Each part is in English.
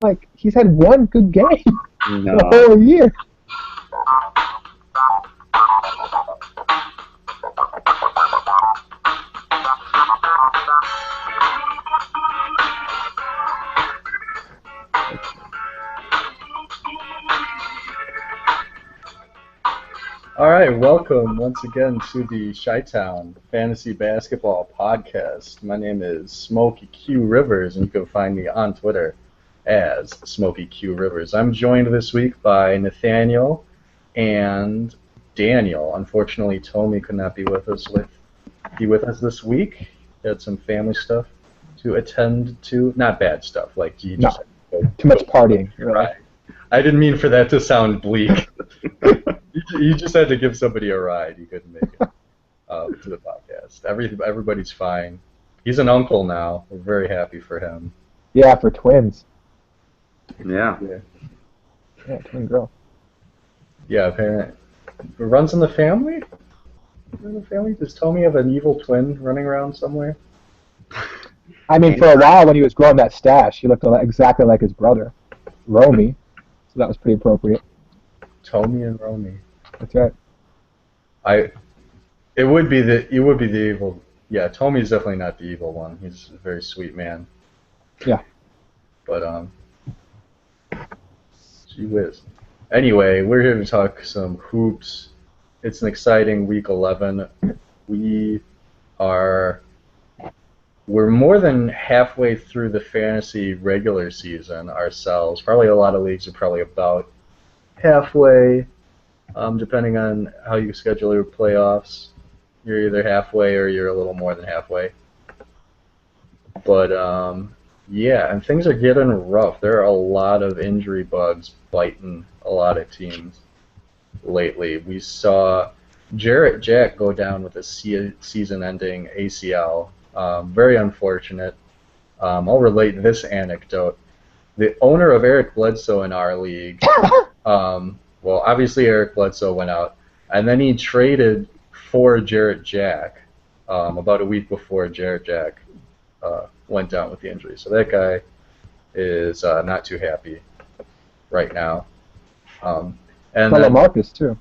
Like, he's had one good game No. the whole year. All right, welcome once again to the Chi Town Fantasy Basketball Podcast. My name is Smokey Q Rivers, and you can find me on Twitter as Smokey Q Rivers. I'm joined this week by Nathaniel and Daniel. Unfortunately, Tommy could not be with us this week. He had some family stuff to attend to. Not bad stuff, like he just too much partying. Right. I didn't mean for that to sound bleak. You just had to give somebody a ride. You couldn't make it to the podcast. Everybody's fine. He's an uncle now. We're very happy for him. Yeah, for twins. Yeah. Yeah, twin girl. Yeah, apparently. It runs in the family? Does Tommy have an evil twin running around somewhere? I mean, for a while when he was growing that stash, he looked exactly like his brother, Romy. So that was pretty appropriate. Tommy and Romy. That's right. It would be the evil. Yeah, Tommy's definitely not the evil one. He's a very sweet man. Yeah. But gee whiz. Anyway, we're here to talk some hoops. It's an exciting week 11. We're more than halfway through the fantasy regular season ourselves. Probably a lot of leagues are probably about halfway, depending on how you schedule your playoffs. You're either halfway or you're a little more than halfway. But, yeah, and things are getting rough. There are a lot of injury bugs biting a lot of teams lately. We saw Jarrett Jack go down with a season-ending ACL. Very unfortunate. I'll relate this anecdote. The owner of Eric Bledsoe in our league, well, obviously Eric Bledsoe went out, and then he traded for Jarrett Jack about a week before Jarrett Jack went down with the injury. So that guy is not too happy right now. And for LaMarcus, too.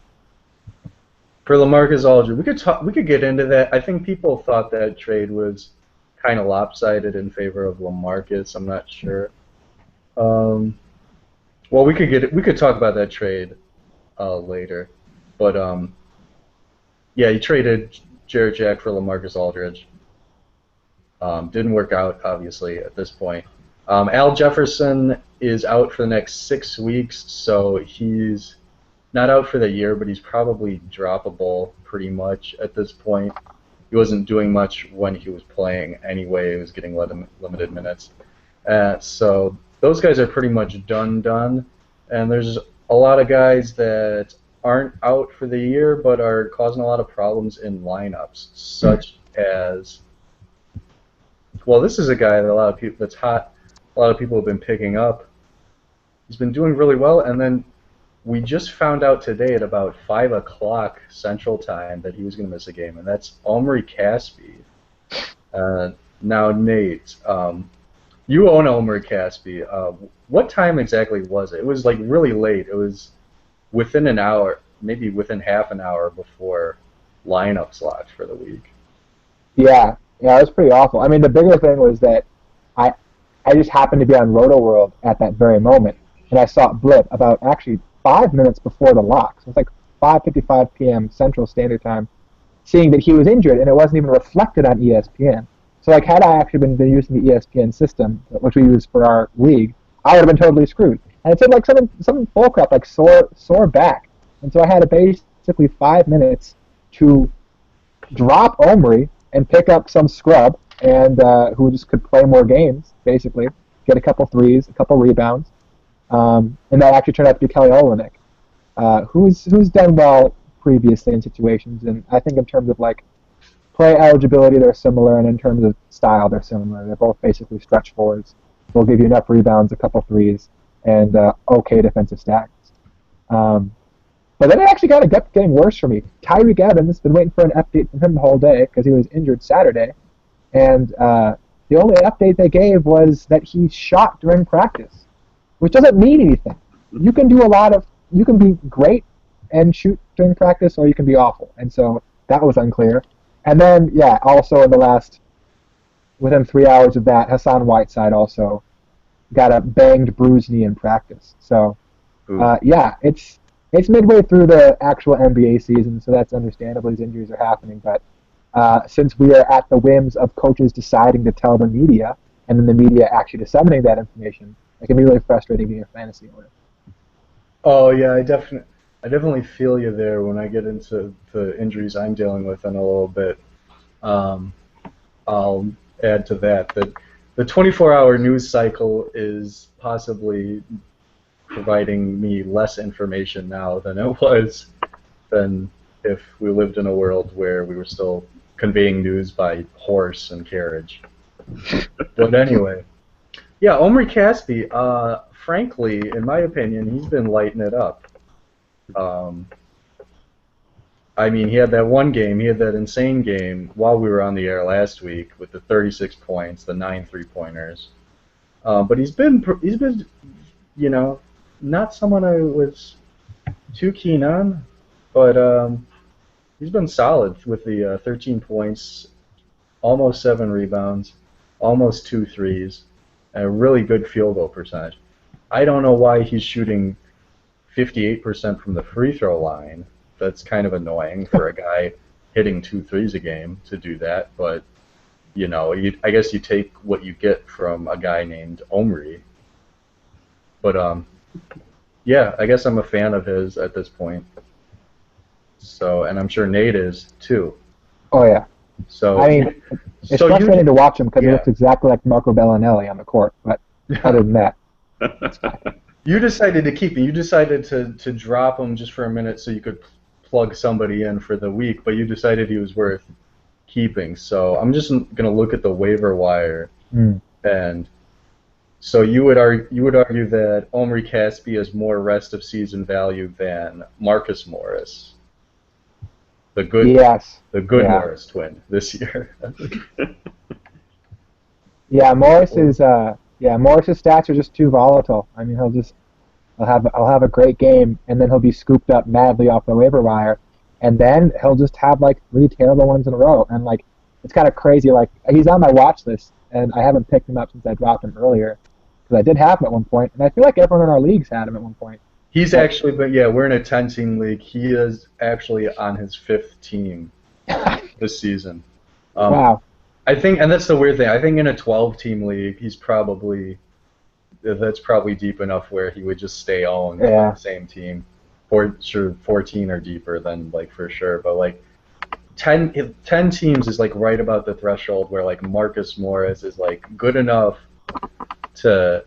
For LaMarcus Aldridge, we could get into that. I think people thought that trade was kind of lopsided in favor of LaMarcus. I'm not sure. Well, we could talk about that trade later, but yeah, he traded Jarrett Jack for LaMarcus Aldridge. Didn't work out, obviously, at this point. Al Jefferson is out for the next 6 weeks, so he's not out for the year, but he's probably droppable pretty much at this point. He wasn't doing much when he was playing anyway. He was getting limited minutes. So those guys are pretty much done. And there's a lot of guys that aren't out for the year but are causing a lot of problems in lineups, such as, well, this is a guy that that's hot. A lot of people have been picking up. He's been doing really well, and then we just found out today at about 5 o'clock Central Time that he was going to miss a game, and that's Omri Casspi. Now, Nate, you own Omri Casspi. What time exactly was it? It was like really late. It was within an hour, maybe within half an hour before lineup slots for the week. Yeah, it was pretty awful. I mean, the bigger thing was that I just happened to be on Roto World at that very moment, and I saw it blip about actually 5 minutes before the lock. So it's like 5:55 p.m. Central Standard Time, seeing that he was injured, and it wasn't even reflected on ESPN. So like, had I actually been using the ESPN system, which we use for our league, I would have been totally screwed. And it said like some bullcrap, like sore back. And so I had basically 5 minutes to drop Omri and pick up some scrub and who just could play more games, basically, get a couple threes, a couple rebounds. And that actually turned out to be Kelly Olynyk, who's done well previously in situations. And I think in terms of like play eligibility, they're similar, and in terms of style, they're similar. They're both basically stretch fours. They'll give you enough rebounds, a couple threes, and okay defensive stats. But then it actually kind of kept getting worse for me. Tyreek Evans has been waiting for an update from him the whole day because he was injured Saturday, and the only update they gave was that he shot during practice. which doesn't mean anything. You can you can be great and shoot during practice, or you can be awful. And so that was unclear. And then, yeah, also within 3 hours of that, Hassan Whiteside also got a banged, bruised knee in practice. So, yeah, it's midway through the actual NBA season, so that's understandable. These injuries are happening, but since we are at the whims of coaches deciding to tell the media, and then the media actually disseminating that information, it can be really frustrating being a fantasy owner. Oh yeah, I definitely feel you there when I get into the injuries I'm dealing with in a little bit. Um, I'll add to that the 24-hour news cycle is possibly providing me less information now than it was than if we lived in a world where we were still conveying news by horse and carriage. But anyway, yeah, Omri Casspi, frankly, in my opinion, he's been lighting it up. Um, I mean, he had that one game, he had that insane game while we were on the air last week with the 36 points, the 9 3-pointers. But he's been, you know, not someone I was too keen on, but he's been solid with the 13 points, almost 7 rebounds, almost 2 threes, and a really good field goal percentage. I don't know why he's shooting 58% from the free throw line. That's kind of annoying for a guy hitting 2 threes a game to do that, but you know, I guess you take what you get from a guy named Omri. But yeah, I guess I'm a fan of his at this point. So, and I'm sure Nate is too. Oh, yeah. So, I mean, it's frustrating to watch him because he looks exactly like Marco Bellinelli on the court, but other than that, it's fine. You decided to keep him. You decided to drop him just for a minute so you could plug somebody in for the week, but you decided he was worth keeping. So I'm just going to look at the waiver wire, and so you would argue that Omri Casspi has more rest of season value than Marcus Morris, the good Morris twin this year. Yeah, Morris's stats are just too volatile. I mean, he'll have a great game, and then he'll be scooped up madly off the waiver wire, and then he'll just have like 3 terrible ones in a row, and like it's kind of crazy. Like he's on my watch list, and I haven't picked him up since I dropped him earlier because I did have him at one point, and I feel like everyone in our leagues had him at one point. He's actually, but yeah, we're in a 10-team league. He is actually on his 5th team this season. Wow. I think, and that's the weird thing. I think in a 12-team league, that's probably deep enough where he would just stay on the same team. 14 or deeper than like for sure, but like 10 teams is like right about the threshold where like Marcus Morris is like good enough to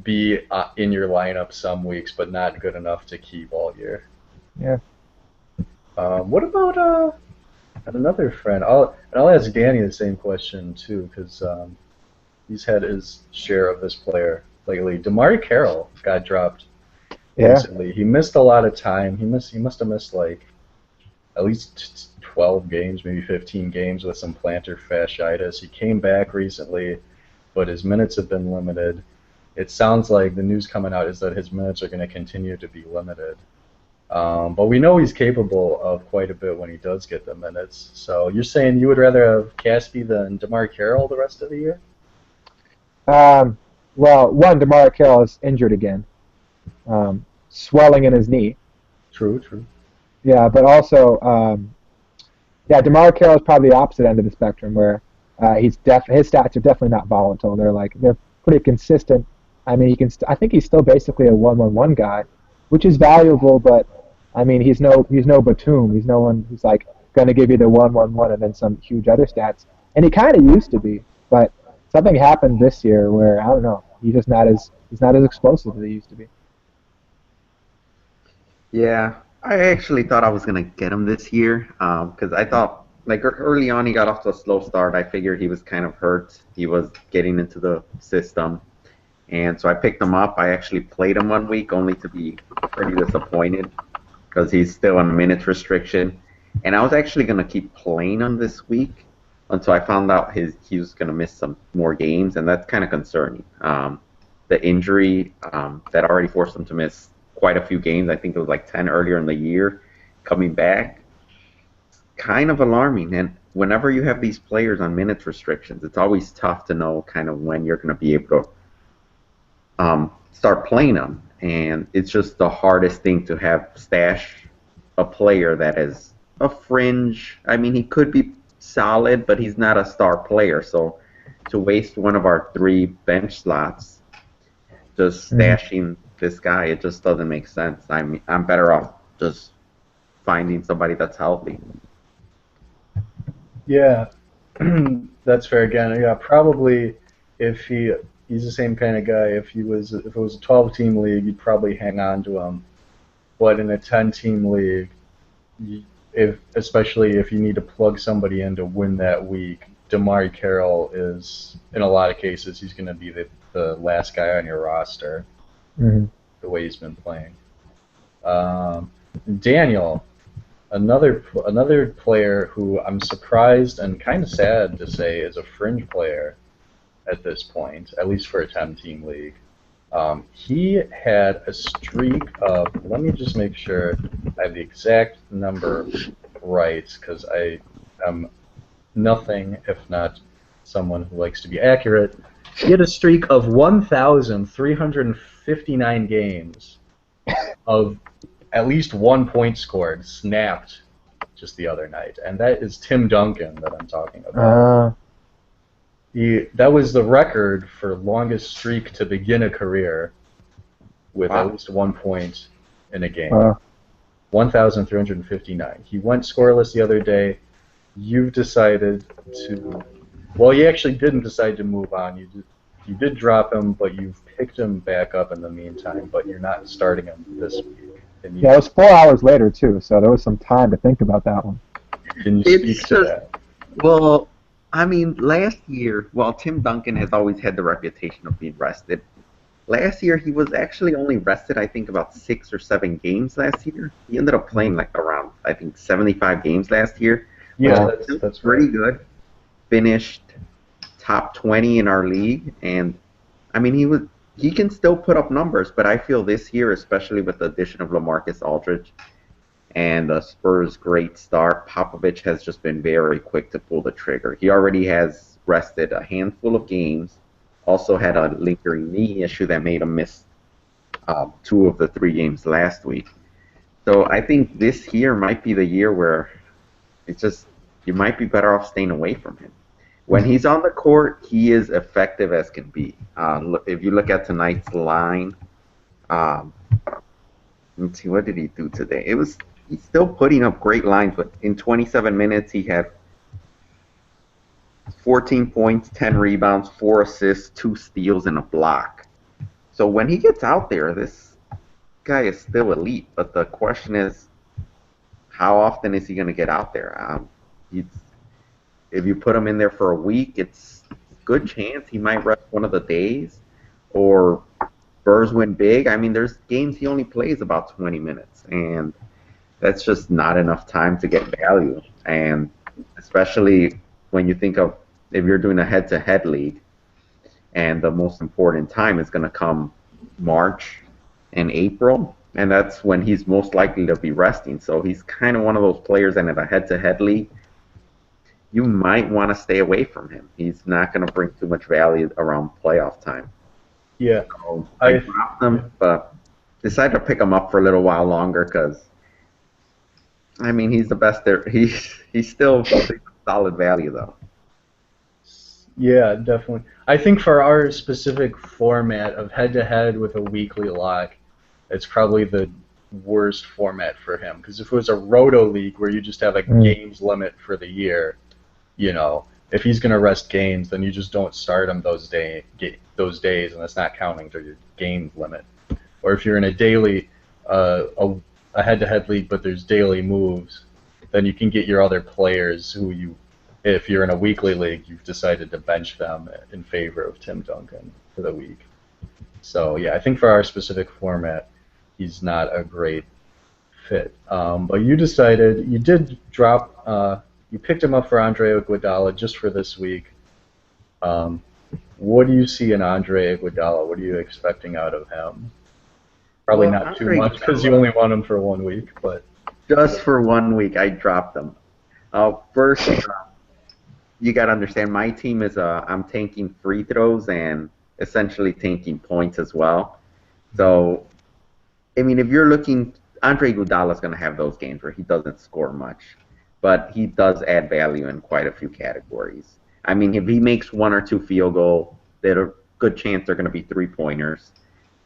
be in your lineup some weeks, but not good enough to keep all year. Yeah. What about another friend? I'll ask Danny the same question too, because he's had his share of this player lately. DeMar Carroll got dropped recently. He missed a lot of time. He must have missed like at least 12 games, maybe 15 games with some plantar fasciitis. He came back recently, but his minutes have been limited. It sounds like the news coming out is that his minutes are going to continue to be limited. But we know he's capable of quite a bit when he does get the minutes. So you're saying you would rather have Casspi than DeMar Carroll the rest of the year? Well, one, DeMar Carroll is injured again. Swelling in his knee. True. Yeah, but also, DeMar Carroll is probably the opposite end of the spectrum, where his stats are definitely not volatile. They're pretty consistent. I mean, I think he's still basically a 1-1-1 guy, which is valuable. But I mean, he's no Batum. He's no one who's like going to give you the 1-1-1 and then some huge other stats. And he kind of used to be, but something happened this year where I don't know. He's not as explosive as he used to be. Yeah, I actually thought I was gonna get him this year because I thought like early on he got off to a slow start. I figured he was kind of hurt. He was getting into the system, and so I picked him up. I actually played him 1 week, only to be pretty disappointed because he's still on minutes restriction. And I was actually gonna keep playing him this week until I found out he was gonna miss some more games, and that's kind of concerning. the injury that already forced him to miss quite a few games. I think it was like 10 earlier in the year. Coming back, kind of alarming. And whenever you have these players on minutes restrictions, it's always tough to know kind of when you're going to be able to start playing them. And it's just the hardest thing to have stash a player that is a fringe. I mean, he could be solid, but he's not a star player. So to waste one of our 3 bench slots just stashing this guy, it just doesn't make sense. I'm better off just finding somebody that's healthy. Yeah, that's fair again. Yeah, probably if he's the same kind of guy. If it was a 12-team league, you'd probably hang on to him. But in a 10-team league, especially if you need to plug somebody in to win that week, Damari Carroll is, in a lot of cases, he's going to be the last guy on your roster. The way he's been playing. Daniel, another player who I'm surprised and kind of sad to say is a fringe player at this point, at least for a 10-team league. He had a streak of, let me just make sure I have the exact number right, because I am nothing if not someone who likes to be accurate. He had a streak of 1,359 games of at least 1 point scored, snapped just the other night, and that is Tim Duncan that I'm talking about. That was the record for longest streak to begin a career with at least 1 point in a game. 1,359. He went scoreless the other day. You've decided to... Well, you actually didn't decide to move on. You did drop him, but you've picked him back up in the meantime, but you're not starting him this week. Yeah, it was 4 hours later, too, so there was some time to think about that one. Can you speak to that? Well, I mean, last year, Tim Duncan has always had the reputation of being rested. Last year, he was actually only rested, I think, about 6 or 7 games last year. He ended up playing like around, I think, 75 games last year. Yeah, that's pretty right. good. Finished top 20 in our league, and I mean, he can still put up numbers, but I feel this year, especially with the addition of LaMarcus Aldridge and the Spurs' great start, Popovich has just been very quick to pull the trigger. He already has rested a handful of games, also had a lingering knee issue that made him miss 2 of the 3 games last week. So I think this year might be the year where it's just, you might be better off staying away from him. When he's on the court, he is effective as can be. If you look at tonight's line, let's see, what did he do today? He's still putting up great lines, but in 27 minutes he had 14 points, 10 rebounds, 4 assists, 2 steals, and a block. So when he gets out there, this guy is still elite. But the question is, how often is he going to get out there? If you put him in there for a week, it's a good chance he might rest one of the days. Or Spurs win big. I mean, there's games he only plays about 20 minutes. And that's just not enough time to get value. And especially when you think of if you're doing a head-to-head league, and the most important time is going to come March and April, and that's when he's most likely to be resting. So he's kind of one of those players, and in a head-to-head league, you might want to stay away from him. He's not going to bring too much value around playoff time. Yeah. So I dropped him, but decided to pick him up for a little while longer because, I mean, he's the best there. He's still solid value, though. Yeah, definitely. I think for our specific format of head-to-head with a weekly lock, it's probably the worst format for him. Because if it was a roto league where you just have a games limit for the year, you know, if he's going to rest games, then you just don't start him those days, and that's not counting to your game limit. Or if you're in a daily, a head-to-head league, but there's daily moves, then you can get your other players who you, if you're in a weekly league, you've decided to bench them in favor of Tim Duncan for the week. So yeah, I think for our specific format, he's not a great fit. But you decided, you did drop, you picked him up for Andre Iguodala just for this week. what do you see in Andre Iguodala? What are you expecting out of him? Probably Well, not too Andre much because you only want him for 1 week, but just for 1 week, I dropped him. First, you got to understand, my team is I'm tanking free throws and essentially tanking points as well. So, I mean, if you're looking, Andre Iguodala is going to have those games where he doesn't score much, but he does add value in quite a few categories. I mean, if he makes one or two field goals, there's a good chance they're going to be three-pointers.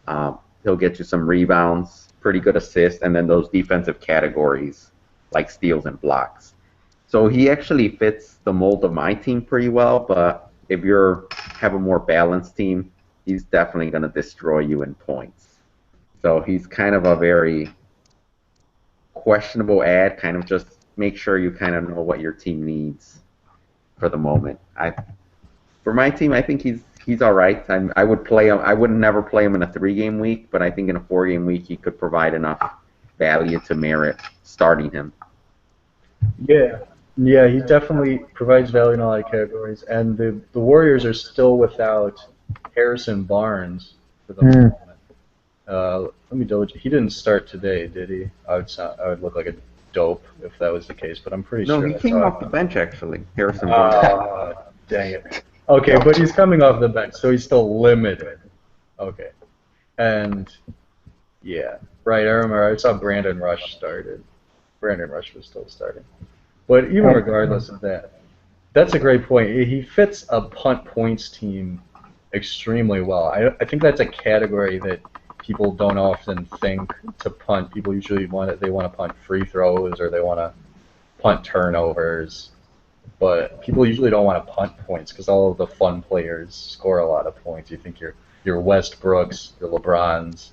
He'll get you some rebounds, pretty good assists, and then those defensive categories like steals and blocks. So he actually fits the mold of my team pretty well, but if you have a more balanced team, he's definitely going to destroy you in points. So he's kind of a very questionable ad. Kind of just make sure you kind of know what your team needs for the moment. For my team, I think he's all right. I would play him. I would never play him in a 3-game week, but I think in a 4-game week he could provide enough value to merit starting him. Yeah, he definitely provides value in a lot of categories. And the Warriors are still without Harrison Barnes for the moment. Let me double check. He didn't start today, did he? I would look like a dope if that was the case, but I'm pretty sure. No, he I came saw off the him. bench actually. Harrison Barnes. Dang it. Okay, but he's coming off the bench, so he's still limited. Okay. And yeah, right. I remember I saw Brandon Rush started. Brandon Rush was still starting. But even regardless of that, that's a great point. He fits a punt points team extremely well. I think that's a category that people don't often think to punt. People usually want to punt free throws or they want to punt turnovers. But people usually don't want to punt points because all of the fun players score a lot of points. You think your Westbrooks, your LeBrons,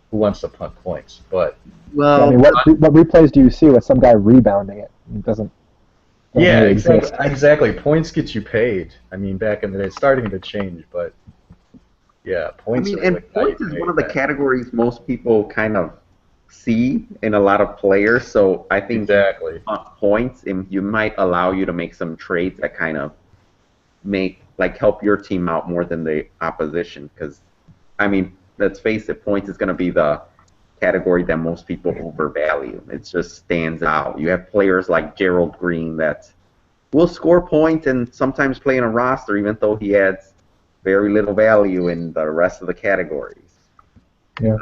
who wants to punt points? But I mean, what replays do you see with some guy rebounding it? It doesn't really exist. Exactly. Points get you paid. I mean, back in the day, it's starting to change, but yeah, points. I mean, and points is one of the categories most people kind of see in a lot of players. So I think points, you might allow you to make some trades that kind of help your team out more than the opposition. Because I mean, let's face it, points is going to be the category that most people overvalue. It just stands out. You have players like Gerald Green that will score points and sometimes play in a roster, even though he adds very little value in the rest of the categories. Yeah.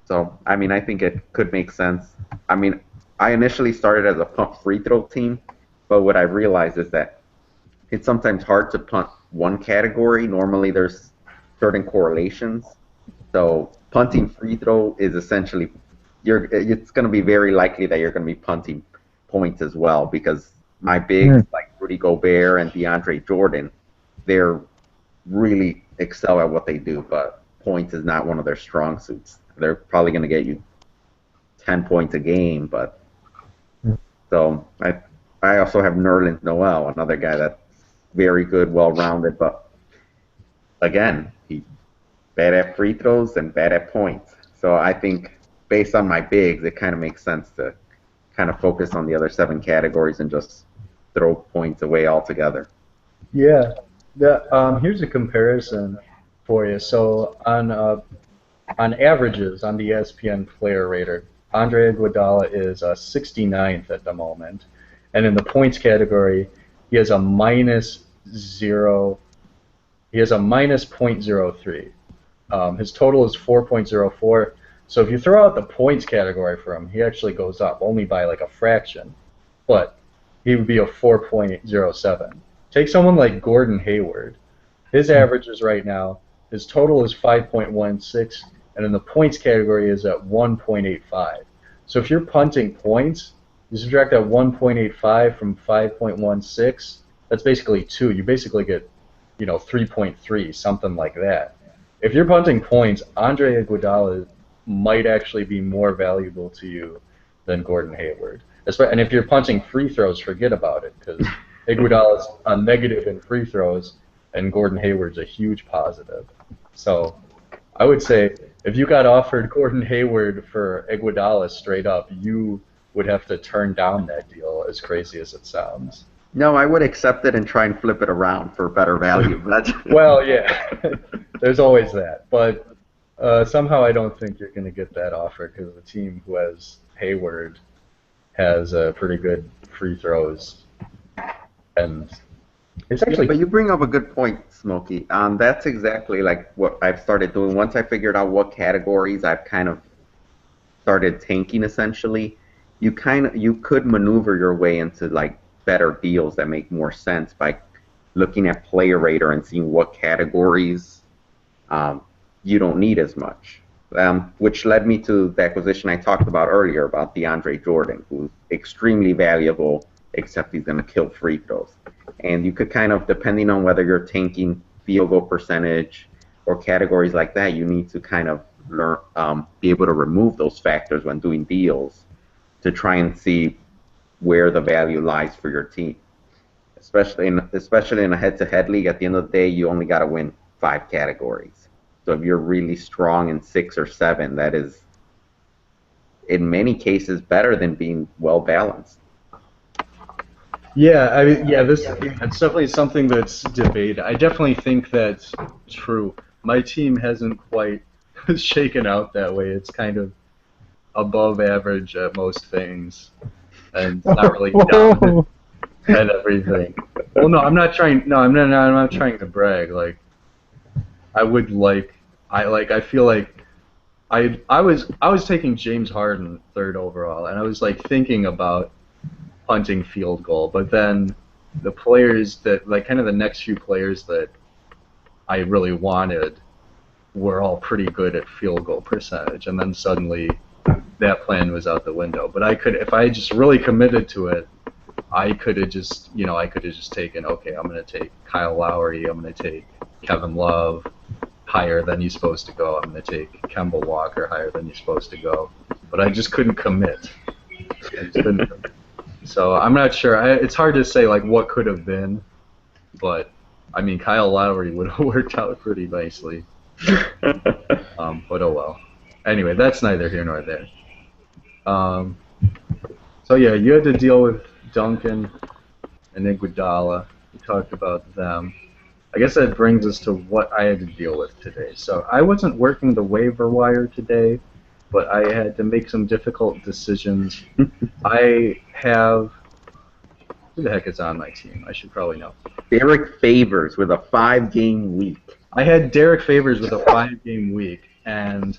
So, I mean, I think it could make sense. I mean, I initially started as a punt free throw team, but what I realized is that it's sometimes hard to punt one category. Normally there's certain correlations. So punting free throw is essentially, it's going to be very likely that you're going to be punting points as well because my bigs like Rudy Gobert and DeAndre Jordan, they're really excel at what they do, but points is not one of their strong suits. They're probably going to get you 10 points a game, but so I also have Nerlens Noel, another guy that's very good, well-rounded, but again, he's bad at free throws and bad at points. So I think based on my bigs, it kind of makes sense to kind of focus on the other 7 categories and just throw points away altogether. Yeah. Here's a comparison for you. So on averages on the ESPN Player Rater, Andre Iguodala is 69th at the moment, and in the points category, he has a minus 0.03. His total is 4.04. So if you throw out the points category for him, he actually goes up only by like a fraction, but he would be a 4.07. Take someone like Gordon Hayward. His averages right now, his total is 5.16, and in the points category is at 1.85. So if you're punting points, you subtract that 1.85 from 5.16, that's basically 2. You basically get, 3.3, something like that. If you're punting points, Andre Iguodala might actually be more valuable to you than Gordon Hayward. And if you're punting free throws, forget about it, because Iguodala's a negative in free throws, and Gordon Hayward's a huge positive. So I would say if you got offered Gordon Hayward for Iguodala straight up, you would have to turn down that deal, as crazy as it sounds. No, I would accept it and try and flip it around for better value. But Well, yeah, there's always that. But somehow I don't think you're going to get that offer because the team who has Hayward has pretty good free throws. And it's yeah, actually, but you bring up a good point, Smokey. That's exactly like what I've started doing. Once I figured out what categories I've kind of started tanking, essentially, you could maneuver your way into like better deals that make more sense by looking at player radar and seeing what categories um, you don't need as much. Which led me to the acquisition I talked about earlier about DeAndre Jordan, who's extremely valuable, except he's going to kill free throws. And you could kind of, depending on whether you're tanking field goal percentage or categories like that, you need to kind of learn, be able to remove those factors when doing deals to try and see where the value lies for your team. Especially in a head-to-head league, at the end of the day, you only got to win 5 categories. So if you're really strong in 6 or 7, that is, in many cases, better than being well balanced. yeah, I mean, yeah, it's definitely something that's debated. I definitely think that's true. My team hasn't quite shaken out that way. It's kind of above average at most things, and not really dominant at everything. Well, no, I'm not trying. No, I'm not trying to brag. Like, I would like. I feel like I was taking James Harden third overall, and I was like thinking about punting field goal, but then the players that like kind of the next few players that I really wanted were all pretty good at field goal percentage, and then suddenly that plan was out the window. But I could, if I just really committed to it, I could have just, I could have just taken, okay, I'm going to take Kyle Lowry, I'm going to take Kevin Love higher than he's supposed to go, I'm going to take Kemba Walker higher than he's supposed to go. But I just couldn't commit. So I'm not sure. It's hard to say like what could have been, but I mean Kyle Lowry would have worked out pretty nicely. But oh well. Anyway, that's neither here nor there. So yeah, you had to deal with Duncan and Iguodala. We talked about them. I guess that brings us to what I had to deal with today. So I wasn't working the waiver wire today, but I had to make some difficult decisions. I have... Who the heck is on my team? I should probably know. Derek Favors with a 5-game week. I had Derek Favors with a 5-game week, and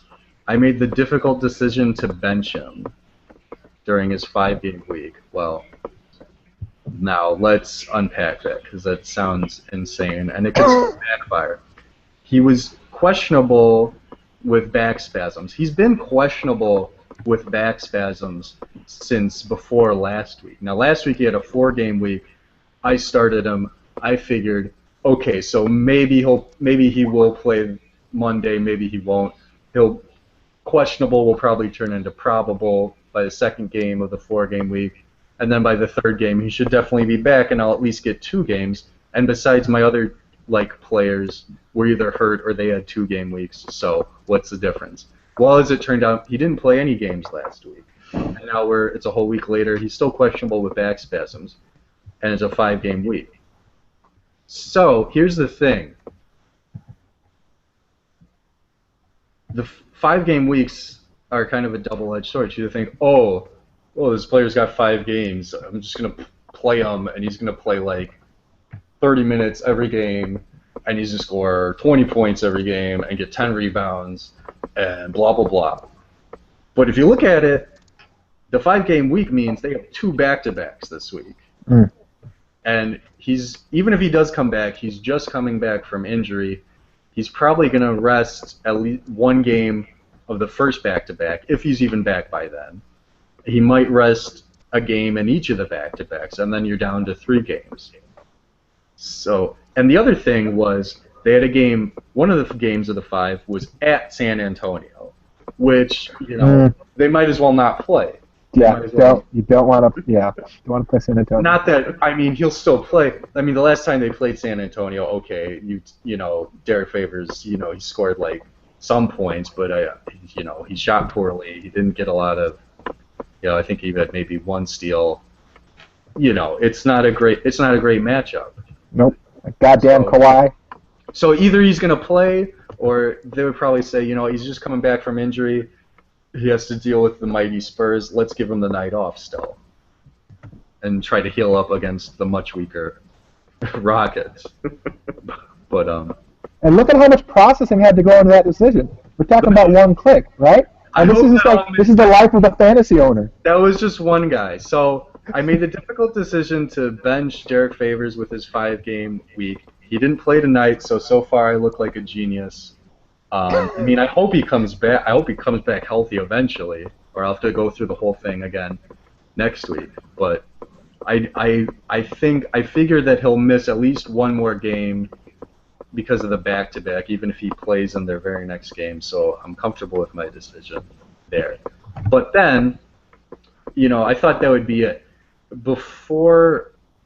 I made the difficult decision to bench him during his 5-game week. Well, now let's unpack that, because that sounds insane, and it could backfire. He was questionable with back spasms. He's been questionable with back spasms since before last week. Now, last week he had a 4-game week. I started him. I figured, okay, so maybe he will play Monday, maybe he won't. Questionable will probably turn into probable by the 2nd game of the 4-game week, and then by the 3rd game he should definitely be back, and I'll at least get 2 games. And besides, my other players were either hurt or they had 2-game weeks. So what's the difference? Well, as it turned out, he didn't play any games last week, and now it's a whole week later. He's still questionable with back spasms, and it's a 5-game week. So here's the thing: the 5-game weeks are kind of a double-edged sword. You think, oh, this player's got 5 games. I'm just gonna play him, and he's gonna play like 30 minutes every game, and he's gonna score 20 points every game and get 10 rebounds and blah blah blah. But if you look at it, the 5-game week means they have 2 back-to-backs this week. And even if he does come back, he's just coming back from injury. He's probably going to rest at least 1 game of the first back-to-back, if he's even back by then. He might rest a game in each of the back-to-backs, and then you're down to 3 games. So, and the other thing was, they had a game, one of the games of the 5 was at San Antonio, which, they might as well not play. Yeah, you don't want to play San Antonio. Not that, I mean, he'll still play. I mean, the last time they played San Antonio, okay, Derek Favors, he scored like some points, but he shot poorly. He didn't get a lot of, I think he had maybe 1 steal. it's not a great matchup. Nope. Goddamn So, Kawhi. so either he's going to play, or they would probably say, he's just coming back from injury. He has to deal with the mighty Spurs. Let's give him the night off still, and try to heal up against the much weaker Rockets. But And look at how much processing had to go into that decision. We're talking about one click, right? And this is the life of the fantasy owner. That was just one guy. So I made the difficult decision to bench Derek Favors with his 5-game week. He didn't play tonight, so far I look like a genius. I hope he comes back. I hope he comes back healthy eventually, or I'll have to go through the whole thing again next week. But I figure that he'll miss at least one more game because of the back-to-back, even if he plays in their very next game. So I'm comfortable with my decision there. But then, I thought that would be it. But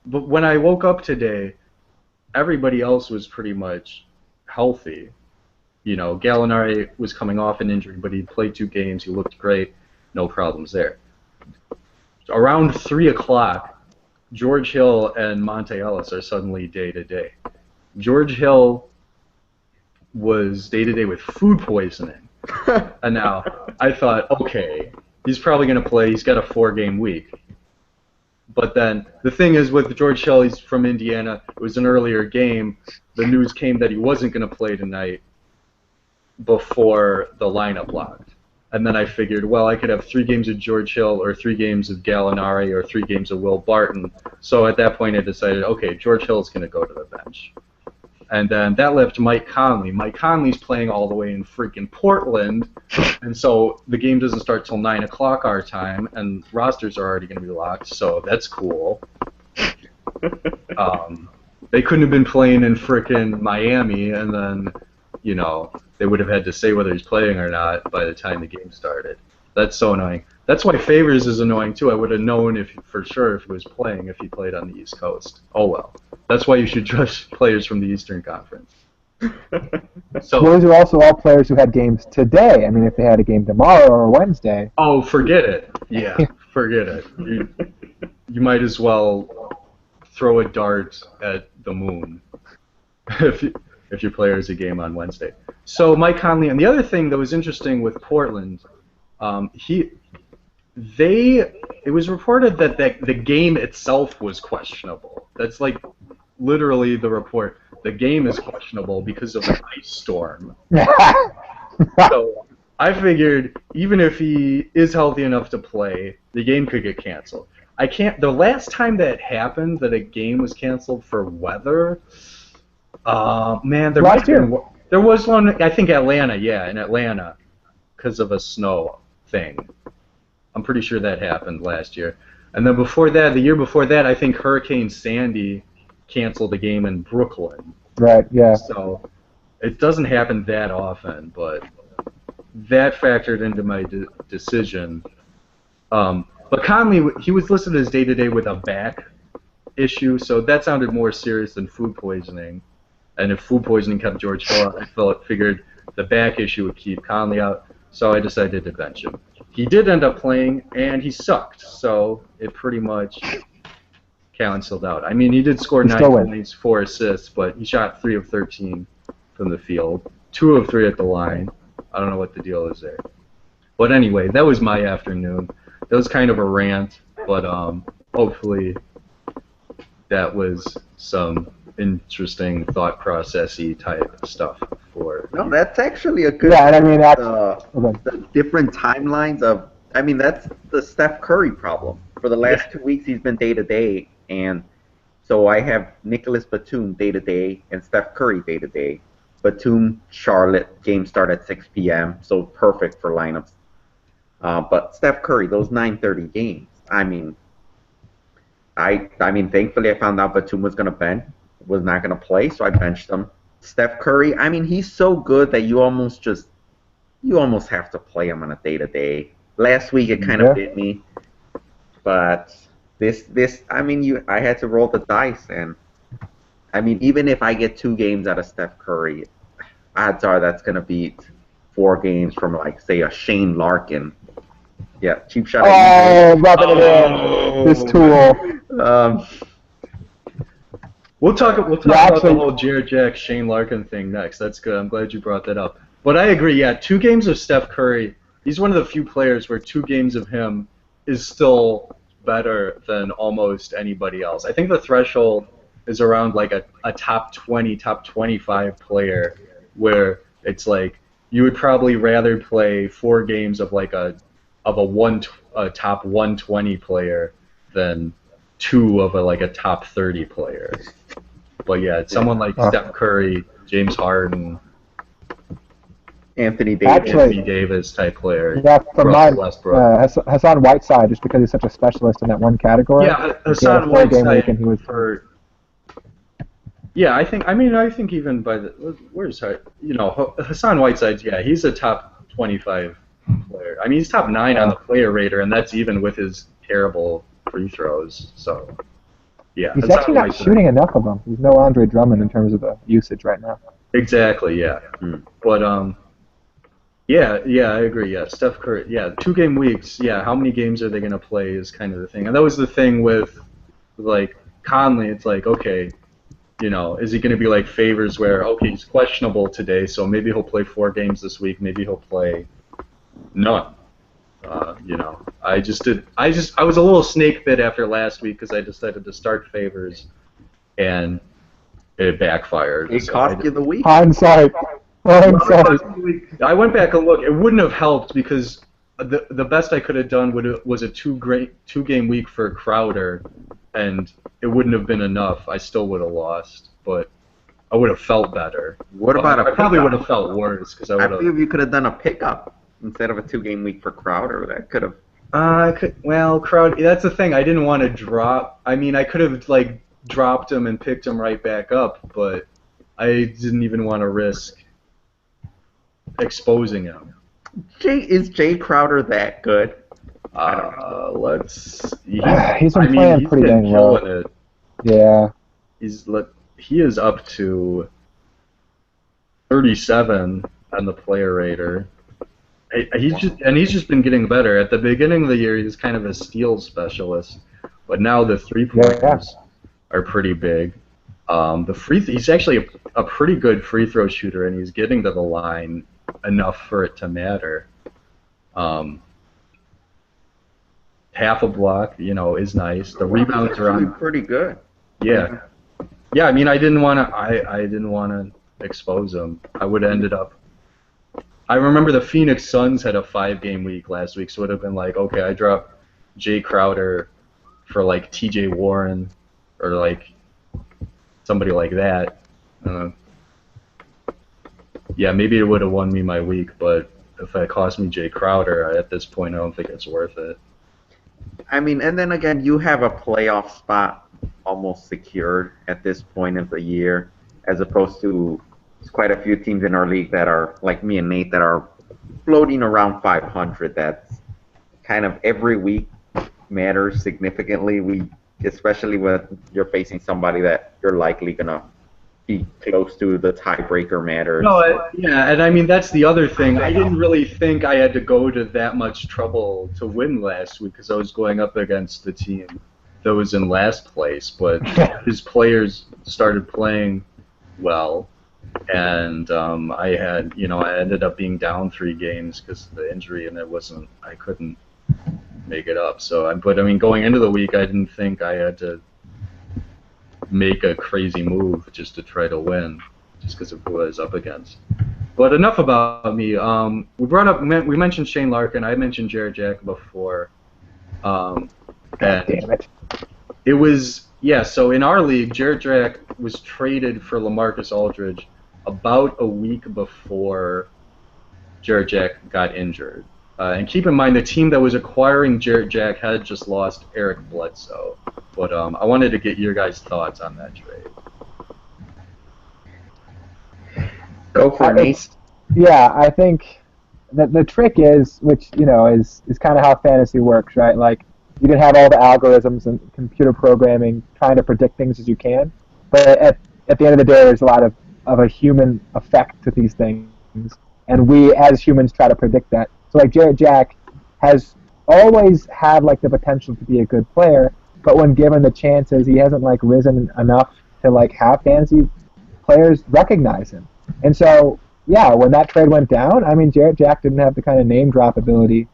when I woke up today, everybody else was pretty much healthy. Gallinari was coming off an injury, but he played 2 games. He looked great. No problems there. Around 3 o'clock, George Hill and Monte Ellis are suddenly day-to-day. George Hill was day-to-day with food poisoning. And now I thought, okay, he's probably going to play. He's got a 4-game week. But then the thing is with George Hill, he's from Indiana. It was an earlier game. The news came that he wasn't going to play tonight before the lineup locked. And then I figured, well, I could have 3 games of George Hill or 3 games of Gallinari or 3 games of Will Barton. So at that point I decided, okay, George Hill's going to go to the bench. And then that left Mike Conley. Mike Conley's playing all the way in freaking Portland, and so the game doesn't start till 9 o'clock our time, and rosters are already going to be locked, so that's cool. They couldn't have been playing in frickin' Miami, and then, they would have had to say whether he's playing or not by the time the game started. That's so annoying. That's why Favors is annoying, too. I would have known for sure if he was playing if he played on the East Coast. Oh, well. That's why you should trust players from the Eastern Conference. So those are also all players who had games today. I mean, if they had a game tomorrow or Wednesday. Oh, forget it. Yeah, forget it. You might as well throw a dart at the moon if your player has a game on Wednesday. So Mike Conley, and the other thing that was interesting with Portland, it was reported that the game itself was questionable. That's like literally the report. The game is questionable because of an ice storm. So I figured even if he is healthy enough to play, the game could get canceled. The last time that happened that a game was canceled for weather, there was one, I think Atlanta, in Atlanta, because of a snow thing. I'm pretty sure that happened last year. And then before that, the year before that, I think Hurricane Sandy canceled a game in Brooklyn. Right, yeah. So it doesn't happen that often, but that factored into my decision. But Conley, he was listed as day-to-day with a back issue, so that sounded more serious than food poisoning. And if food poisoning kept George Hill out, I figured the back issue would keep Conley out, so I decided to bench him. He did end up playing, and he sucked, so it pretty much canceled out. I mean, he did score 9 points, 4 assists, but he shot 3 of 13 from the field, 2 of 3 at the line. I don't know what the deal is there. But anyway, that was my afternoon. That was kind of a rant, but hopefully that was some interesting thought processy type stuff for. No, that's actually a good. Yeah, and I mean the different timelines of. I mean, that's the Steph Curry problem. For the last 2 weeks, he's been day to day, and so I have Nicholas Batum day to day and Steph Curry day to day. Batum, Charlotte, game start at 6 p.m., so perfect for lineups. But Steph Curry, those 9:30 games. I mean, thankfully I found out Batum was not gonna play, so I benched him. Steph Curry, I mean, he's so good that you almost have to play him on a day-to-day. Last week it kind of bit me, but this, I mean, I had to roll the dice, and I mean, even if I get 2 games out of Steph Curry, odds are that's gonna beat 4 games from, like, say, a Shane Larkin Yeah, cheap shot at Oh, rubbing it in. This tool. you. We'll talk Yeah, about the actually, whole Jared Jack, Shane Larkin thing next. That's good. I'm glad you brought that up. But I agree, yeah, 2 games of Steph Curry, he's one of the few players where 2 games of him is still better than almost anybody else. I think the threshold is around like a top 20, top 25 player where it's like you would probably rather play 4 games of like a top 120 player than 2 of like a top 30 player. But yeah, it's someone like Steph Curry, James Harden, Anthony Davis. Anthony Davis type player. yeah, from Russell mine, Westbrook. Hassan Whiteside, just because he's such a specialist in that one category. Yeah, He had a Hassan 4-game week, Whiteside and he was. Yeah, I think even by the where's Hassan Whiteside's, yeah, he's a top 25 player. I mean, he's top 9 on the player rater, and that's even with his terrible free throws. So yeah, He's Hassan actually not Whiteside. shooting enough of them. He's no Andre Drummond in terms of the usage right now. Exactly, yeah. But yeah, I agree. Yeah, Steph Curry. Yeah, 2-game weeks. Yeah, how many games are they gonna play is kind of the thing. And that was the thing with like Conley. It's like, okay, is he gonna be like Favors where okay, he's questionable today, so maybe he'll play 4 games this week. Maybe he'll play none. I was a little snake bit after last week because I decided to start Favors, and it backfired. It cost you the week. Hindsight. Hindsight. I went back and looked. It wouldn't have helped because the best I could have done was a 2-game week for Crowder, and it wouldn't have been enough. I still would have lost, but I would have felt better. What about I probably would have felt worse because I believe you could have done a pickup instead of a 2-game week for Crowder. That could have. Crowder. That's the thing. I didn't want to drop. I mean, I could have like dropped him and picked him right back up, but I didn't even want to risk exposing him. Is Jay Crowder that good? He's been playing pretty dang well. It. Yeah. He is up to 37 on the player rater. He's just been getting better. At the beginning of the year, he was kind of a steal specialist, but now the 3-pointers are pretty big. He's actually a pretty good free throw shooter, and he's getting to the line enough for it to matter. Half a block, is nice. The rebounds are on pretty good. Yeah. Yeah, I mean, I didn't want to expose him. I would have ended up. I remember the Phoenix Suns had a 5-game week last week, so it would have been like, okay, I dropped Jay Crowder for like T.J. Warren or like somebody like that. Yeah, maybe it would have won me my week, but if it cost me Jay Crowder, at this point, I don't think it's worth it. I mean, and then again, you have a playoff spot almost secured at this point of the year, as opposed to quite a few teams in our league that are, like me and Nate, that are floating around 500. That's kind of every week matters significantly. Especially when you're facing somebody that you're likely going to be close to, the tiebreaker matters. Yeah, and I mean, that's the other thing. I didn't really think I had to go to that much trouble to win last week because I was going up against the team that was in last place, but his players started playing well, and I ended up being down 3 games because of the injury, and I couldn't make it up. But I mean, going into the week, I didn't think I had to make a crazy move just to try to win, just because of who I was up against. But enough about me. We mentioned Shane Larkin. I mentioned Jared Jack before. God damn it. It was, so in our league, Jared Jack was traded for LaMarcus Aldridge about a week before Jared Jack got injured. And keep in mind, the team that was acquiring Jared Jack had just lost Eric Bledsoe. But I wanted to get your guys' thoughts on that trade. Go for it. Yeah, I think that the trick is, which is kind of how fantasy works, right? Like, you can have all the algorithms and computer programming trying to predict things as you can, but at the end of the day, there's a lot of a human effect to these things, and we as humans try to predict that. So like Jared Jack has always had like the potential to be a good player, but when given the chances, he hasn't like risen enough to like have fantasy players recognize him. And so, yeah, when that trade went down, I mean, Jarrett Jack didn't have the kind of name drop ability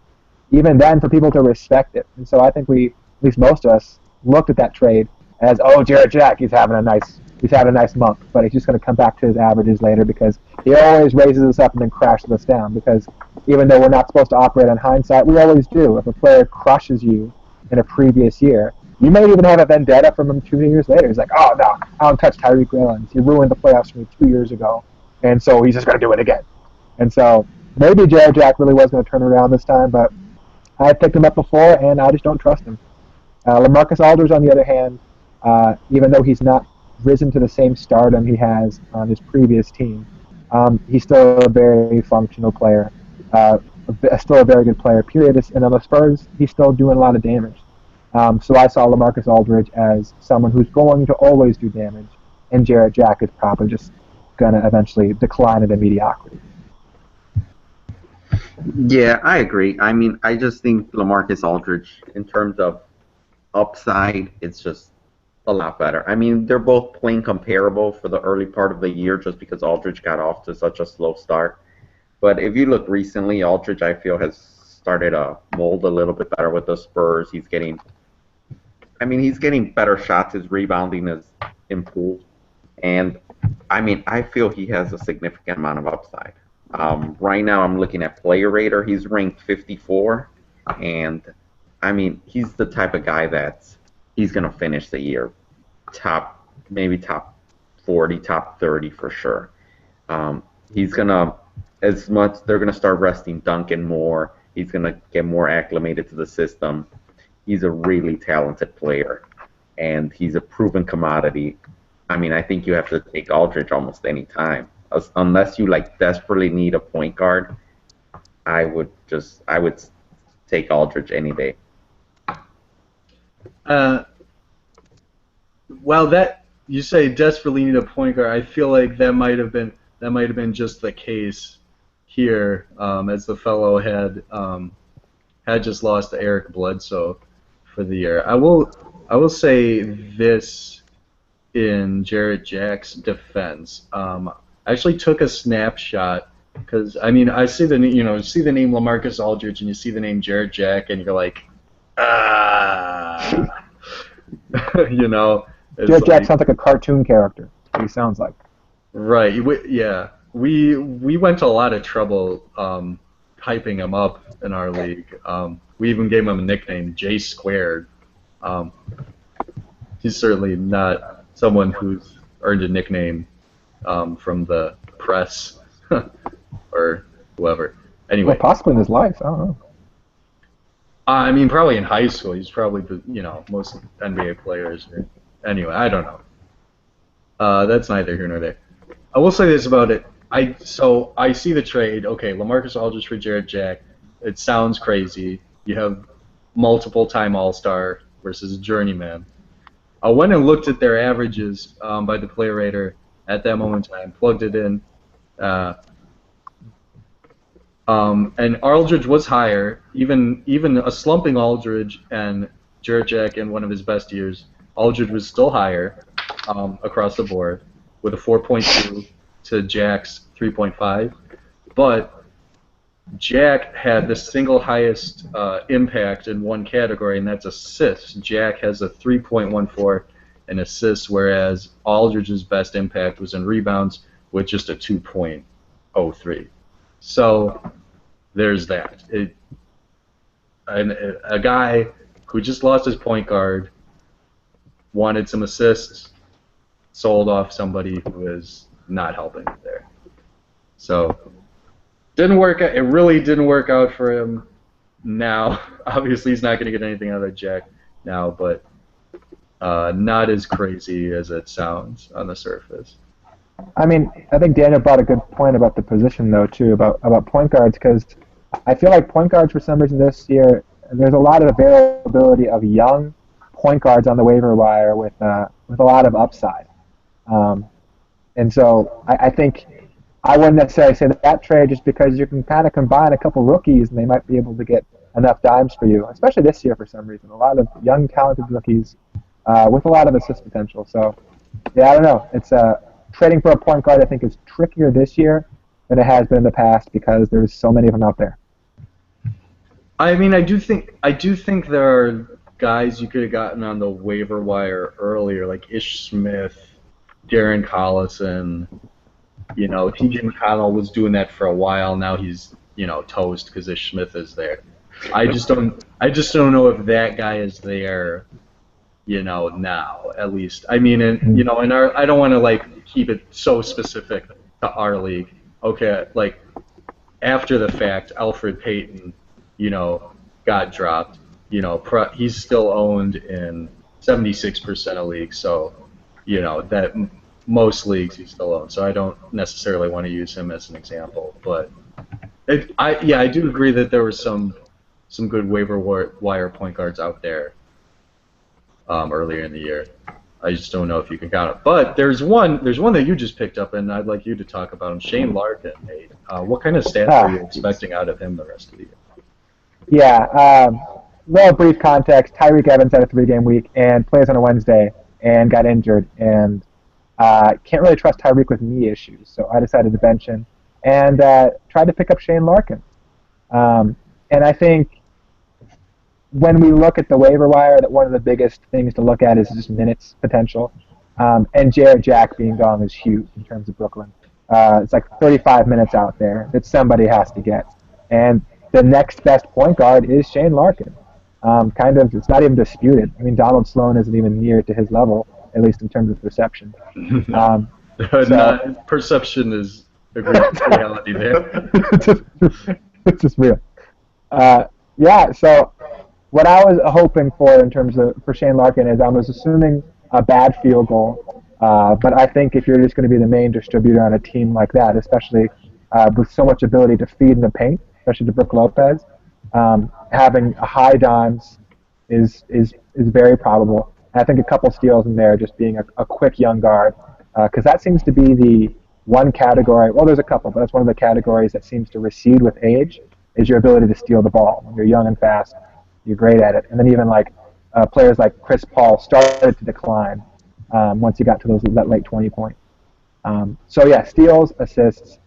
even then for people to respect it. And so I think we, at least most of us, looked at that trade as, oh, Jarrett Jack, he's having a nice month, but he's just going to come back to his averages later because he always raises us up and then crashes us down. Because even though we're not supposed to operate on hindsight, we always do. If a player crushes you in a previous year, you may even have a vendetta from him 2 years later. He's like, oh no, I don't touch Tyreek Williams. He ruined the playoffs for me 2 years ago, and so he's just going to do it again. And so maybe Jarrett Jack really was going to turn around this time, but I picked him up before, and I just don't trust him. LaMarcus Aldridge, on the other hand, even though he's not risen to the same stardom he has on his previous team, he's still a very functional player, still a very good player, period. And on the Spurs, he's still doing a lot of damage. So I saw LaMarcus Aldridge as someone who's going to always do damage, and Jarrett Jack is probably just going to eventually decline into mediocrity. Yeah, I agree. I mean, I just think LaMarcus Aldridge, in terms of upside, it's just a lot better. I mean, they're both playing comparable for the early part of the year just because Aldridge got off to such a slow start. But if you look recently, Aldridge, I feel, has started to mold a little bit better with the Spurs. He's getting better shots. His rebounding is improved. And, I mean, I feel he has a significant amount of upside. Right now, I'm looking at Player Rater. He's ranked 54. And, I mean, he's the type of guy he's going to finish the year maybe top 40, top 30 for sure. He's going to, they're going to start resting Duncan more. He's going to get more acclimated to the system. He's a really talented player, and he's a proven commodity. I mean, I think you have to take Aldridge almost any time. Unless you like desperately need a point guard, I would take Aldridge any day. Well, that you say desperately need a point guard. I feel like that might have been just the case here, as the fellow had just lost to Eric Bledsoe for the year. I will say this in Jarrett Jack's defense. I actually took a snapshot because I mean I see the name LaMarcus Aldridge and you see the name Jarrett Jack and you're like you know. Jarrett Jack sounds like a cartoon character. He sounds like. Right. We went to a lot of trouble hyping him up in our league. We even gave him a nickname, J Squared. He's certainly not someone who's earned a nickname from the press or whoever. Anyway. Well, possibly in his life. I don't know. I mean, probably in high school. He's probably most NBA players. Anyway, I don't know. That's neither here nor there. I will say this about it. I see the trade. Okay, LaMarcus Aldridge for Jarrett Jack. It sounds crazy. You have multiple-time All-Star versus a journeyman. I went and looked at their averages by the Player Rater at that moment in time, plugged it in, and Aldridge was higher. Even a slumping Aldridge and Jarrett Jack in one of his best years, Aldridge was still higher across the board with a 4.2 to Jack's 3.5, but Jack had the single highest impact in one category, and that's assists. Jack has a 3.14 in assists, whereas Aldridge's best impact was in rebounds with just a 2.03. So there's that. A guy who just lost his point guard wanted some assists, sold off somebody who is not helping there. So didn't work out. It really didn't work out for him now. Obviously, he's not going to get anything out of Jack now, but not as crazy as it sounds on the surface. I mean, I think Daniel brought a good point about the position, though, too, about point guards, because I feel like point guards, for some reason this year, there's a lot of availability of young point guards on the waiver wire with a lot of upside. And so I think I wouldn't necessarily say that trade just because you can kind of combine a couple rookies and they might be able to get enough dimes for you, especially this year for some reason. A lot of young, talented rookies with a lot of assist potential. So, yeah, I don't know. It's trading for a point guard. I think is trickier this year than it has been in the past because there's so many of them out there. I mean, I do think there are guys you could have gotten on the waiver wire earlier, like Ish Smith, Darren Collison. You know, T.J. McConnell was doing that for a while. Now he's toast because Ish Smith is there. I just don't know if that guy is there. Now at least. I mean, in our, I don't want to like keep it so specific to our league. Okay, like after the fact, Alfred Payton, got dropped. He's still owned in 76% of leagues, so that most leagues he's still owned. So I don't necessarily want to use him as an example, but I do agree that there were some good waiver wire point guards out there earlier in the year. I just don't know if you can count it. But there's one that you just picked up, and I'd like you to talk about him. Shane Larkin, Nate. What kind of stats are you expecting out of him the rest of the year? Yeah, little brief context. Tyreek Evans had a 3-game week and plays on a Wednesday and got injured, and can't really trust Tyreek with knee issues, so I decided to bench him and tried to pick up Shane Larkin. And I think when we look at the waiver wire, that one of the biggest things to look at is just minutes potential. And Jarrett Jack being gone is huge in terms of Brooklyn. It's like 35 minutes out there that somebody has to get. And the next best point guard is Shane Larkin. It's not even disputed. I mean, Donald Sloan isn't even near to his level, at least in terms of perception. Perception is a great reality there. It's just real. So what I was hoping for in terms of for Shane Larkin is I was assuming a bad field goal, but I think if you're just going to be the main distributor on a team like that, especially with so much ability to feed in the paint, especially to Brook Lopez, having a high dimes is very probable. And I think a couple steals in there, just being a quick young guard, because that seems to be the one category. Well, there's a couple, but that's one of the categories that seems to recede with age, is your ability to steal the ball. When you're young and fast, you're great at it. And then even like players like Chris Paul started to decline once he got to that late 20 point. So yeah, steals, assists,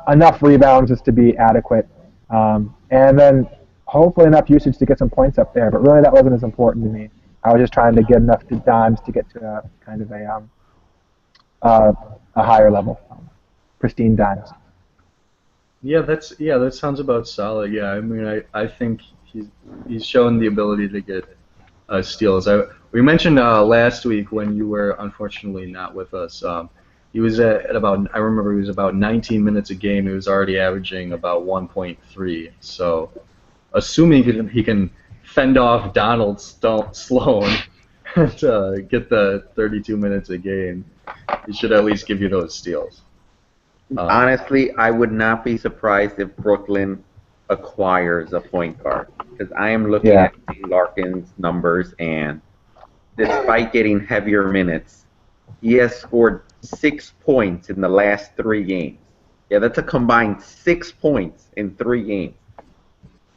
enough rebounds just to be adequate, and then hopefully enough usage to get some points up there. But really, that wasn't as important to me. I was just trying to get enough dimes to get to a higher level, pristine dimes. Yeah, that sounds about solid. Yeah, I mean, I think he's shown the ability to get steals. We mentioned last week when you were unfortunately not with us. He was at about, I remember he was about 19 minutes a game. He was already averaging about 1.3. So, assuming he can fend off Donald Sloan and get the 32 minutes a game, he should at least give you those steals. Honestly, I would not be surprised if Brooklyn acquires a point guard, because I am looking at Larkin's numbers, and despite getting heavier minutes, he has scored 6 points in the last 3 games. Yeah, that's a combined 6 points in 3 games,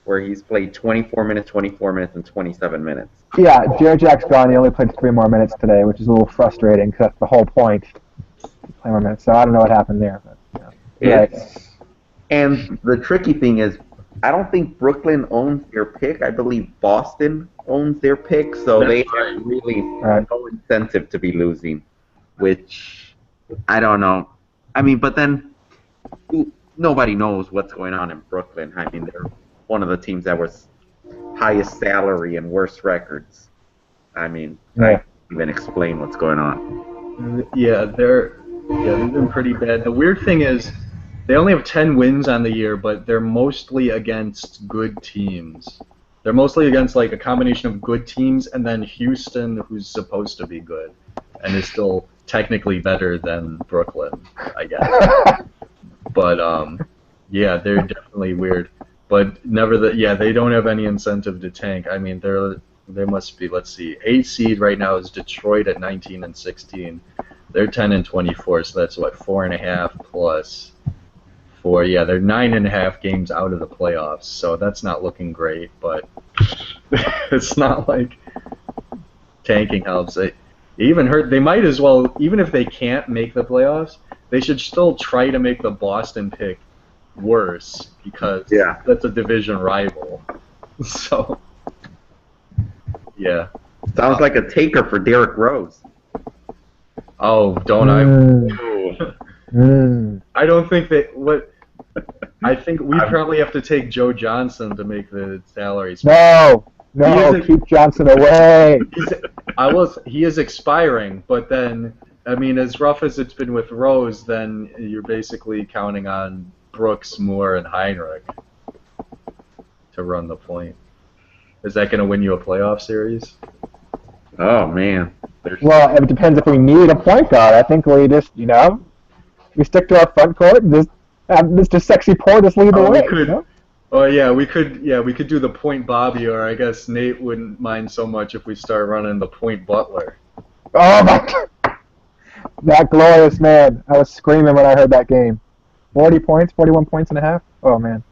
where he's played 24 minutes, and 27 minutes. Yeah, Jarrett Jack's gone. He only played 3 more minutes today, which is a little frustrating because that's the whole point. 3 more minutes. So I don't know what happened there. But, And the tricky thing is, I don't think Brooklyn owns their pick. I believe Boston owns their pick, so they have really no incentive to be losing, which I don't know. I mean, but then nobody knows what's going on in Brooklyn. I mean, they're one of the teams that was highest salary and worst records. I mean, I can't even explain what's going on. Yeah, they've been pretty bad. The weird thing is, they only have 10 wins on the year, but they're mostly against good teams. They're mostly against like a combination of good teams and then Houston, who's supposed to be good and is still technically better than Brooklyn, I guess. But yeah, they're definitely weird. But they don't have any incentive to tank. I mean, they must be. Let's see, 8 seed right now is Detroit at 19 and 16. They're 10 and 24, so that's what 4.5 plus for, yeah, they're 9.5 games out of the playoffs, so that's not looking great, but it's not like tanking helps. It even hurt. They might as well, even if they can't make the playoffs, they should still try to make the Boston pick worse because Yeah. that's a division rival. So, yeah. Sounds like a taker for Derrick Rose. Oh, don't I don't think that I think we probably have to take Joe Johnson to make the salaries. No, keep Johnson away. He is expiring, but then, I mean, as rough as it's been with Rose, then you're basically counting on Brooks, Moore, and Heinrich to run the point. Is that going to win you a playoff series? Oh, man. Well, it depends if we need a point guard. I think we just, we stick to our front court and just have Mr. Sexy Portis lead the way. We could, Oh yeah, we could do the point Bobby, or I guess Nate wouldn't mind so much if we start running the point Butler. Oh my God. That glorious man. I was screaming when I heard that game. 40 points, 41 points and a half. Oh man.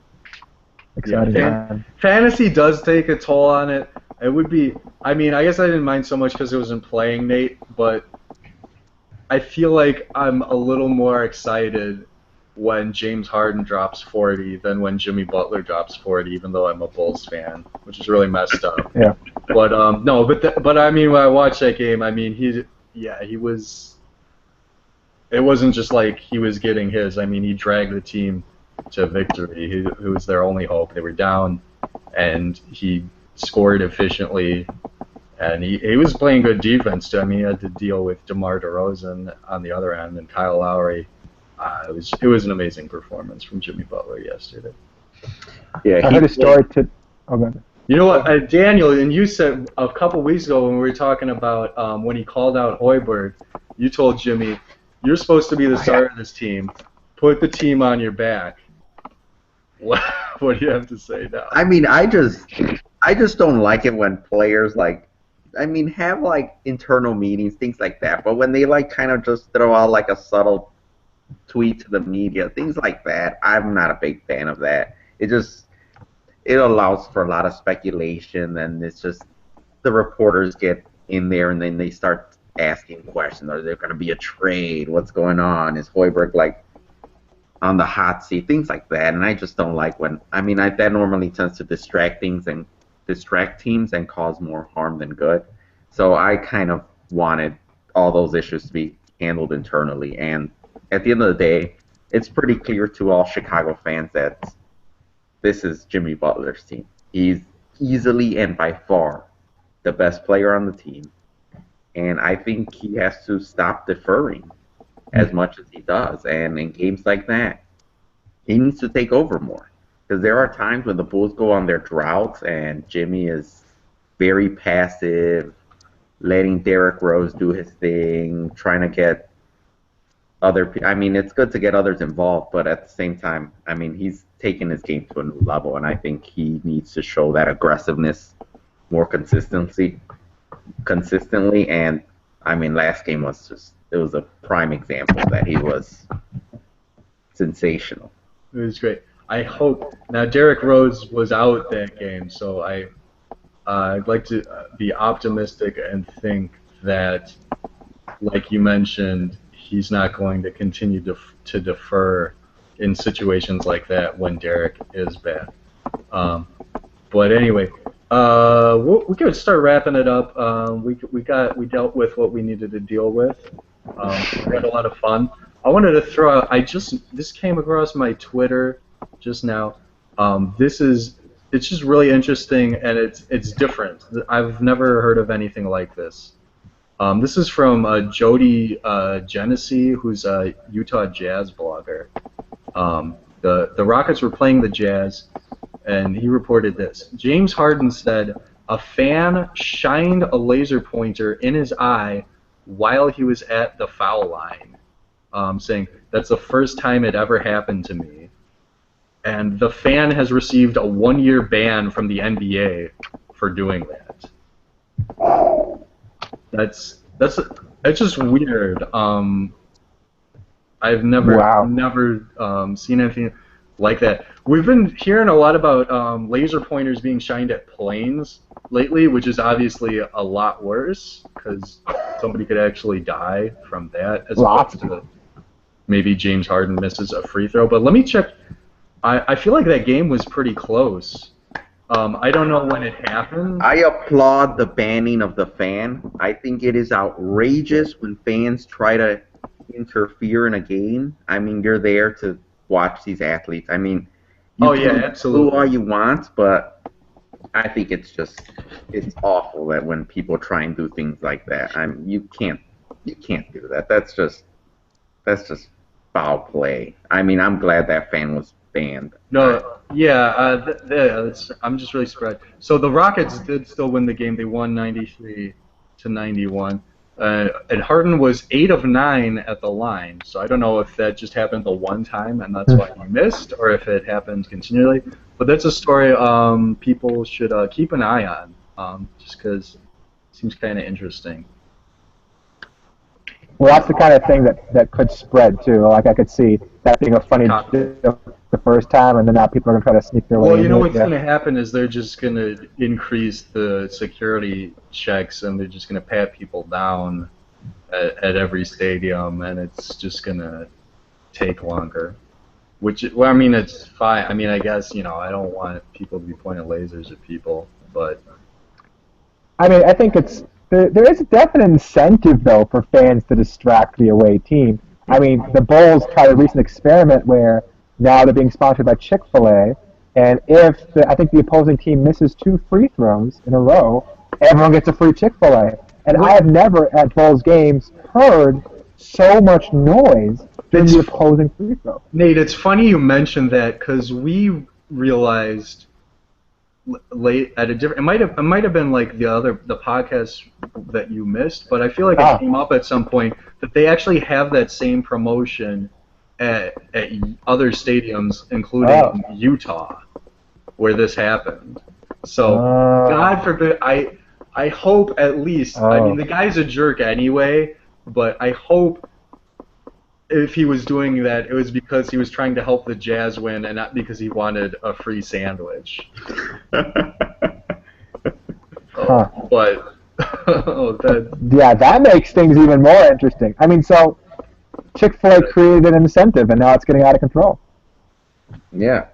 Exciting man. Fantasy does take a toll on it. It would be, I mean, I guess I didn't mind so much because it wasn't playing Nate, but I feel like I'm a little more excited when James Harden drops 40 than when Jimmy Butler drops 40, even though I'm a Bulls fan, which is really messed up. Yeah. But no, but I mean, when I watched that game, I mean, he was. It wasn't just like he was getting his. I mean, he dragged the team to victory. He was their only hope. They were down, and he scored efficiently, and he was playing good defense too. I mean, he had to deal with DeMar DeRozan on the other end and Kyle Lowry. It was an amazing performance from Jimmy Butler yesterday. Yeah, I heard a story to. Oh, go ahead. You know what, Daniel, and you said a couple weeks ago when we were talking about when he called out Hoiberg, you told Jimmy, you're supposed to be the star of this team. Put the team on your back. What do you have to say now? I mean, I just don't like it when players have like internal meetings, things like that. But when they like kind of just throw out like a subtle tweet to the media, things like that, I'm not a big fan of that. It allows for a lot of speculation, and it's just the reporters get in there and then they start asking questions. Are there going to be a trade? What's going on? Is Hoiberg like on the hot seat? Things like that. And I just don't like when that normally tends to distract teams and cause more harm than good. So I kind of wanted all those issues to be handled internally. And at the end of the day, it's pretty clear to all Chicago fans that this is Jimmy Butler's team. He's easily and by far the best player on the team. And I think he has to stop deferring as much as he does. And in games like that, he needs to take over more. Because there are times when the Bulls go on their droughts and Jimmy is very passive, letting Derrick Rose do his thing, trying to get other people. I mean, it's good to get others involved, but at the same time, I mean, he's taken his game to a new level, and I think he needs to show that aggressiveness more consistently. And I mean, last game was it was a prime example that he was sensational. It was great. I hope now Derrick Rose was out that game, so I'd like to be optimistic and think that, like you mentioned, he's not going to continue to defer in situations like that when Derrick is back. But anyway, we could start wrapping it up. We dealt with what we needed to deal with. We had a lot of fun. I wanted to throw out. This came across my Twitter just now. It's just really interesting, and it's different. I've never heard of anything like this. This is from Jody Genesee, who's a Utah Jazz blogger. The Rockets were playing the Jazz, and he reported this. James Harden said a fan shined a laser pointer in his eye while he was at the foul line, saying, that's the first time it ever happened to me. And the fan has received a 1-year ban from the NBA for doing that. That's just weird. I've never seen anything. like that. We've been hearing a lot about laser pointers being shined at planes lately, which is obviously a lot worse because somebody could actually die from that, as opposed to maybe James Harden misses a free throw. But let me check. I feel like that game was pretty close. I don't know when it happened. I applaud the banning of the fan. I think it is outrageous when fans try to interfere in a game. I mean, you're there to watch these athletes. I mean, you can absolutely. do all you want, but I think it's awful that when people try and do things like that. You can't do that. That's just foul play. I mean, I'm glad that fan was banned. No, yeah, I'm just really surprised. So the Rockets did still win the game. They won 93-91. And Harden was 8 of 9 at the line. So I don't know if that just happened the one time and that's why he missed, or if it happened continually. But that's a story people should keep an eye on, just because it seems kind of interesting. Well, that's the kind of thing that could spread too. Like I could see that being a funny joke the first time, and then now people are gonna try to sneak their way. Well, you know what's gonna happen is they're just gonna increase the security checks, and they're just gonna pat people down at every stadium, and it's just gonna take longer. Which, well, I mean, it's fine. I mean, I guess, I don't want people to be pointing lasers at people, but I mean, I think there is a definite incentive, though, for fans to distract the away team. I mean, the Bulls tried a recent experiment where now they're being sponsored by Chick-fil-A, and if I think the opposing team misses 2 free throws in a row, everyone gets a free Chick-fil-A. And I have never, at Bulls games, heard so much noise than the opposing free throw. Nate, it's funny you mentioned that because we realized late at a different. It might have been like the podcast that you missed, but I feel like it came up at some point that they actually have that same promotion at other stadiums, including Utah, where this happened. So God forbid, I hope at least. I mean, the guy's a jerk anyway, but I hope if he was doing that, it was because he was trying to help the Jazz win and not because he wanted a free sandwich. But that makes things even more interesting. I mean, so Chick-fil-A created an incentive, and now it's getting out of control. Yeah.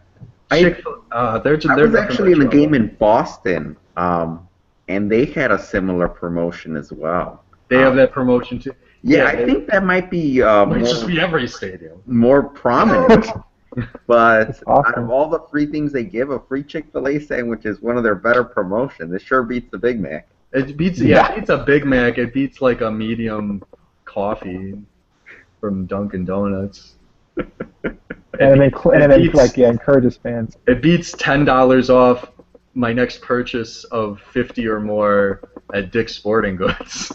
I was actually in a game in Boston, and they had a similar promotion as well. They have that promotion too. Yeah, I think that might be just be every stadium. More prominent. But out of all the free things they give, a free Chick-fil-A sandwich is one of their better promotions. It sure beats the Big Mac. It beats a Big Mac. It beats like a medium coffee from Dunkin' Donuts. And it encourages fans. It beats $10 off my next purchase of 50 or more at Dick's Sporting Goods.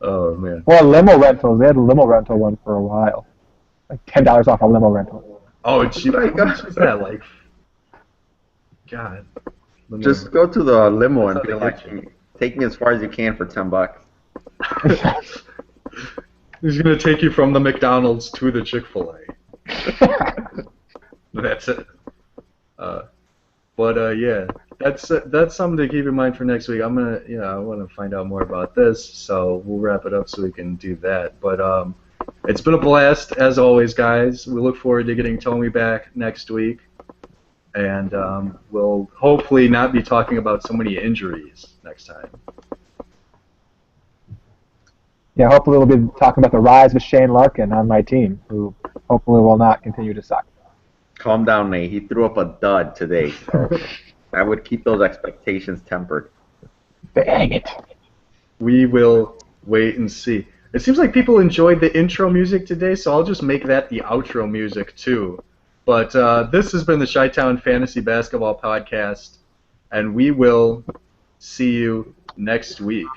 Oh man. Or limo rentals. They had a limo rental one for a while. Like $10 off a limo rental. Oh, gee, how much is that? Like, God. Just go to the limo and be like, take me as far as you can for $10. He's gonna take you from the McDonald's to the Chick-fil-A. That's it. Yeah, that's something to keep in mind for next week. I want to find out more about this, so we'll wrap it up so we can do that. But it's been a blast as always, guys. We look forward to getting Tommy back next week, and we'll hopefully not be talking about so many injuries next time. Yeah, hopefully we'll be talking about the rise of Shane Larkin on my team, who hopefully will not continue to suck. Calm down, Nate. He threw up a dud today, so I would keep those expectations tempered. Dang it. We will wait and see. It seems like people enjoyed the intro music today, so I'll just make that the outro music too. But this has been the Chi Town Fantasy Basketball Podcast, and we will see you next week.